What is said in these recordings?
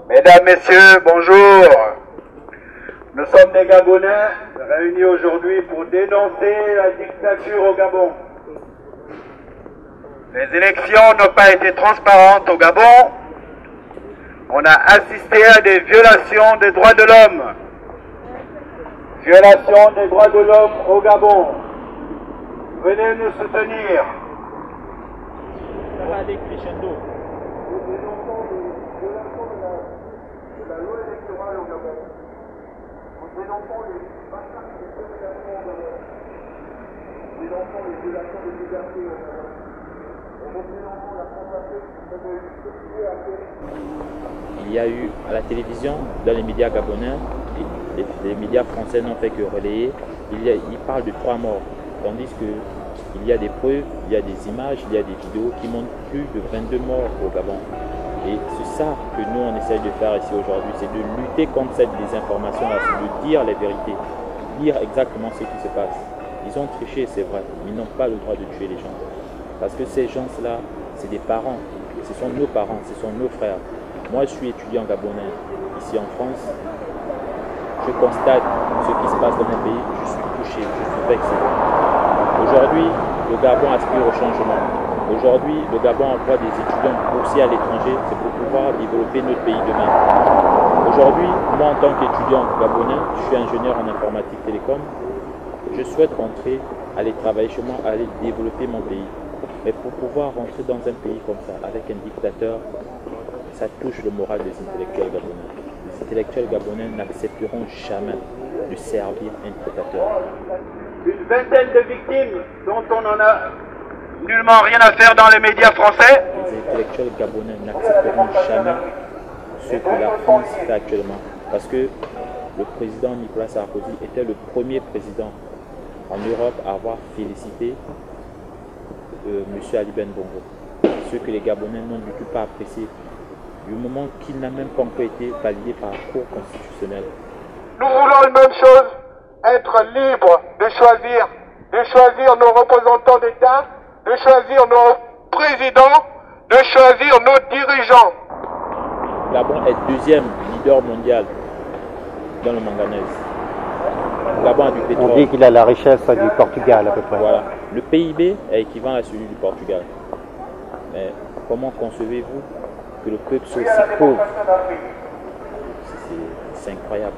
Mesdames, Messieurs, bonjour. Nous sommes des Gabonais réunis aujourd'hui pour dénoncer la dictature au Gabon. Les élections n'ont pas été transparentes au Gabon. On a assisté à des violations des droits de l'homme. Violation des droits de l'homme au Gabon. Venez nous soutenir. Ça va aller crescendo. Nous dénonçons les violations de la loi électorale au Gabon. Nous dénonçons les massacres et les violations au Gabon. Nous dénonçons les violations des libertés au Gabon. Et nous dénonçons la tentation de tuer à paix. Il y a eu à la télévision, dans les médias gabonais, les médias français n'ont fait que relayer, ils parlent de 3 morts, tandis qu'il y a des preuves, il y a des images, il y a des vidéos qui montrent plus de 22 morts au Gabon. Et c'est ça que nous on essaye de faire ici aujourd'hui, c'est de lutter contre cette désinformation-là, c'est de dire les vérités, dire exactement ce qui se passe. Ils ont triché, c'est vrai, mais ils n'ont pas le droit de tuer les gens. Parce que ces gens-là, c'est des parents, ce sont nos parents, ce sont nos frères. Moi, je suis étudiant gabonais ici en France. Je constate ce qui se passe dans mon pays. Je suis touché, je suis vexé. Aujourd'hui, le Gabon aspire au changement. Aujourd'hui, le Gabon envoie des étudiants boursiers à l'étranger. C'est pour pouvoir développer notre pays demain. Aujourd'hui, moi, en tant qu'étudiant gabonais, je suis ingénieur en informatique télécom. Je souhaite rentrer, aller travailler chez moi, aller développer mon pays. Mais pour pouvoir rentrer dans un pays comme ça, avec un dictateur, ça touche le moral des intellectuels gabonais. Les intellectuels gabonais n'accepteront jamais de servir un dictateur. Une vingtaine de victimes dont on n'en a nullement rien à faire dans les médias français. Les intellectuels gabonais n'accepteront jamais ce que la France fait actuellement. Parce que le président Nicolas Sarkozy était le premier président en Europe à avoir félicité M. Ali Ben Bongo. Ce que les Gabonais n'ont du tout pas apprécié, du moment qu'il n'a même pas encore été validé par la Cour constitutionnelle. Nous voulons une même chose, être libres de choisir nos représentants d'État, de choisir nos présidents, de choisir nos dirigeants. Le Gabon est deuxième leader mondial dans le manganèse. Le Gabon a du pétrole. On dit qu'il a la richesse du Portugal à peu près. Voilà. Le PIB est équivalent à celui du Portugal. Mais comment concevez-vous que le peuple soit aussi pauvre? C'est incroyable.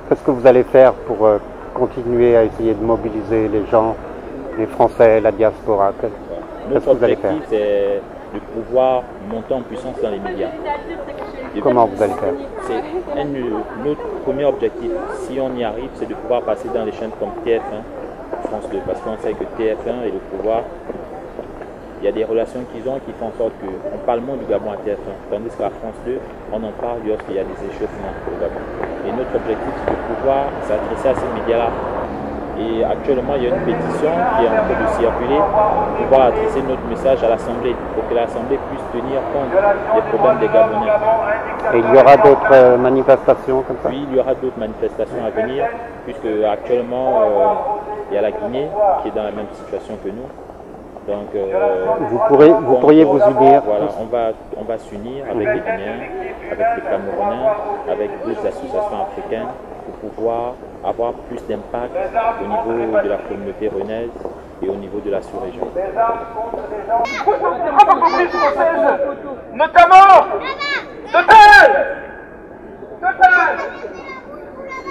Qu'est-ce que vous allez faire pour continuer à essayer de mobiliser les gens, les Français, la diaspora? Qu'est-ce que vous allez faire? Notre objectif, c'est de pouvoir monter en puissance dans les médias. Comment vous allez faire? C'est notre premier objectif. Si on y arrive, c'est de pouvoir passer dans les chaînes comme TF1, France 2, parce qu'on sait que TF1 et le pouvoir, il y a des relations qu'ils ont qui font en sorte qu'on parle moins du Gabon à TF1, tandis qu'à France 2, on en parle lorsqu'il y a des échauffements au Gabon. Et notre objectif, c'est de pouvoir s'adresser à ces médias-là. Et actuellement, il y a une pétition qui est en train de circuler pour pouvoir adresser notre message à l'Assemblée, pour que l'Assemblée puisse tenir compte des problèmes des Gabonais. Et il y aura d'autres manifestations comme ça? Oui, il y aura d'autres manifestations à venir, puisque actuellement, il y a la Guinée qui est dans la même situation que nous. Donc, vous pourriez vous unir. Voilà, on va s'unir avec les Guinéens, avec les Camerounais, avec d'autres associations africaines pour pouvoir avoir plus d'impact au niveau de la communauté renaise et au niveau de la sous-région. Notamment Total,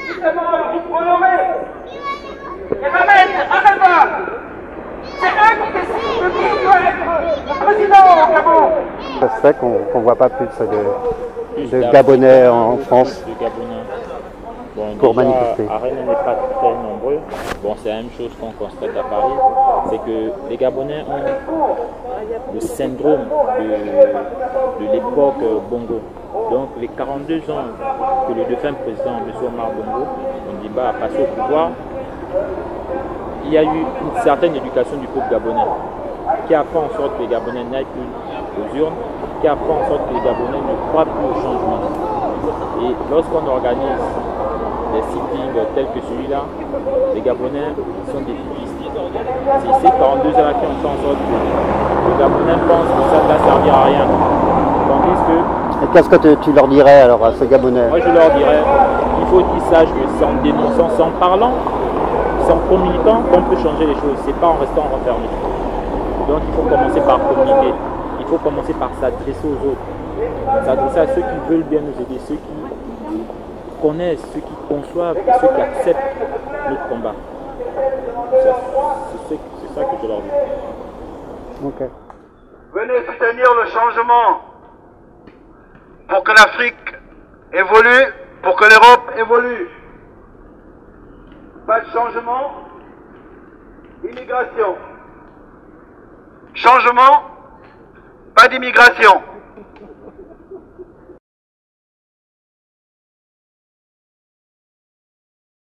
justement le groupe Bolloré, et Ahmed Araba. C'est eux qui décident de qui doit être le président au Gabon. Ça se fait qu'on ne voit pas plus de Gabonais en France pour manifester. À Rennes, on n'est pas très nombreux. Bon, c'est la même chose qu'on constate à Paris. C'est que les Gabonais ont le syndrome de l'époque Bongo. Donc, les 42 ans que le défunt président M. Omar Bongo, Ondimba, a passé au pouvoir, il y a eu une certaine éducation du peuple gabonais qui a fait en sorte que les Gabonais n'aillent plus aux urnes, qui a fait en sorte que les Gabonais ne croient plus au changement. Et lorsqu'on organise des sittings tels que celui-là, les Gabonais sont des pipistes. C'est ces 42 ans-là qui ont fait en sorte que les Gabonais pensent que ça ne va servir à rien. Tandis que... Et qu'est-ce que tu leur dirais alors à ces Gabonais? Moi je leur dirais, il faut qu'ils sachent que c'est en dénonçant, c'est en parlant, c'est en communiquant qu'on peut changer les choses, c'est pas en restant renfermé. Donc il faut commencer par communiquer, il faut commencer par s'adresser aux autres, s'adresser à ceux qui veulent bien nous aider, ceux qui connaissent, ceux qui conçoivent, ceux qui acceptent notre combat. C'est ça que je leur dis. Ok. Venez soutenir le changement pour que l'Afrique évolue, pour que l'Europe évolue. Pas de changement, immigration. Changement, pas d'immigration.